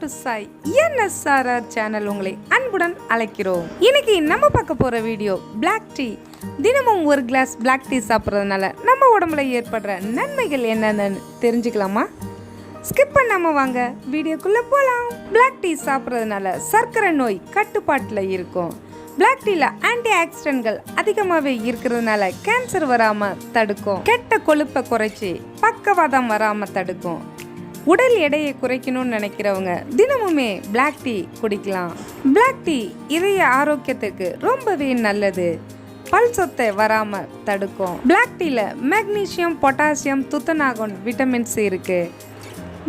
விவசாயி nsrr channel உங்களை அன்புடன் அழைக்கிறோம். இன்னைக்கு நம்ம பார்க்க போற வீடியோ Black டீ. தினமும் ஒரு கிளாஸ் Black டீ சாப்பிட்றதுனால நம்ம உடம்புல ஏற்படுற நன்மைகள் என்னென்னு தெரிஞ்சுக்கலாமா? ஸ்கிப் பண்ணாம வாங்க வீடியோக்குள்ள போலாம். Black டீ சாப்பிட்றதுனால சர்க்கரை நோய் கட்டுப்பாட்டில் இருக்கும். Black டீல ஆன்டி ஆக்சிடென்ட்கள் அதிகமாகவே இருக்கிறதுனால கேன்சர் வராமல் தடுக்கும். கெட்ட கொழுப்பை குறைச்சி பக்கவாதம் வராமல் தடுக்கும். உடல் எடையை குறைக்கணும்னு நினைக்கிறவங்க தினமுமே Black டீ குடிக்கலாம். Black டீ இதய ஆரோக்கியத்துக்கு ரொம்பவே நல்லது. பல் சொத்தை வராமல் தடுக்கும். Black டீல மெக்னீசியம், பொட்டாசியம், துத்தநாகம், விட்டமின்ஸ் இருக்கு.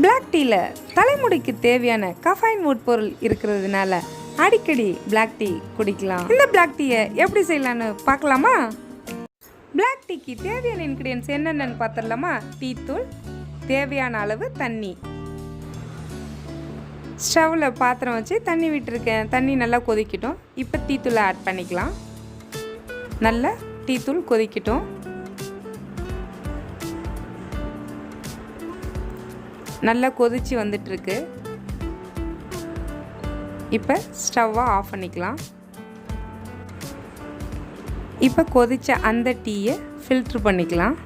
Black டீல தலைமுடிக்கு தேவையான கஃபைன் உட்பொருள் இருக்கிறதுனால அடிக்கடி Black டீ குடிக்கலாம். இந்த Black டீயை எப்படி செய்யலான்னு பார்க்கலாமா? Black டீக்கு தேவையான இன்கிரியன்ஸ் என்னென்னு பார்த்துடலாமா? டீ தூள், தேவையான அளவு தண்ணி. ஸ்டவ்வில் பாத்திரம் வச்சு தண்ணி விட்டுருக்கேன். தண்ணி நல்லா கொதிக்கட்டும். இப்போ டீ தூளை ஆட் பண்ணிக்கலாம். நல்லா டீ தூள் கொதிக்கட்டும். நல்லா கொதிச்சு வந்துட்டுருக்கு. இப்போ ஸ்டவ்வை ஆஃப் பண்ணிக்கலாம். இப்போ கொதிச்ச அந்த டீயை ஃபில்ட்ரு பண்ணிக்கலாம்.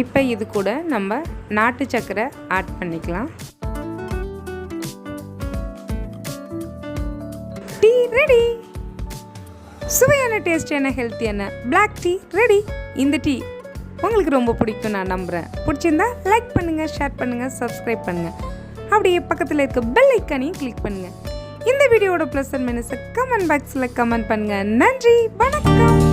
இப்போ இது கூட நம்ம நாட்டு சர்க்கரை ஆட் பண்ணிக்கலாம். Tea ready. சுவையான டேஸ்டியான ஹெல்த்தியான Black டீ ரெடி. இந்த டீ உங்களுக்கு ரொம்ப பிடிக்கும் நான் நம்புகிறேன். பிடிச்சிருந்தா லைக் பண்ணுங்கள், ஷேர் பண்ணுங்கள், சப்ஸ்கிரைப் பண்ணுங்கள். அப்படியே பக்கத்தில் இருக்க பெல் ஐக்கானையும் கிளிக் பண்ணுங்கள். இந்த வீடியோட ப்ளஸ் அண்ட் மைனஸை கமெண்ட் பாக்ஸில் கமெண்ட் பண்ணுங்கள். நன்றி, வணக்கம்.